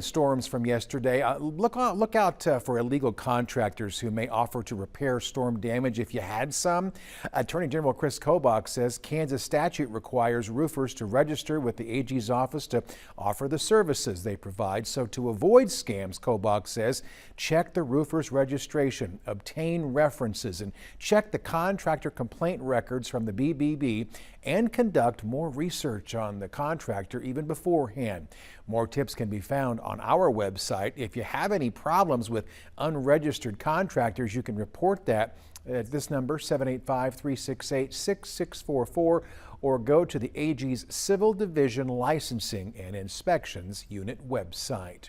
Storms from yesterday. Look out for illegal contractors who may offer to repair storm damage if you had some. Attorney General Chris Kobach says Kansas statute requires roofers to register with the AG's office to offer the services they provide. So to avoid scams, Kobach says, check the roofer's registration, obtain references, and check the contractor complaint records from the BBB and conduct more research on the contractor even beforehand. More tips can be found on our website. If you have any problems with unregistered contractors, you can report that at this number, 785-368-6644, or go to the AG's Civil Division Licensing and Inspections Unit website.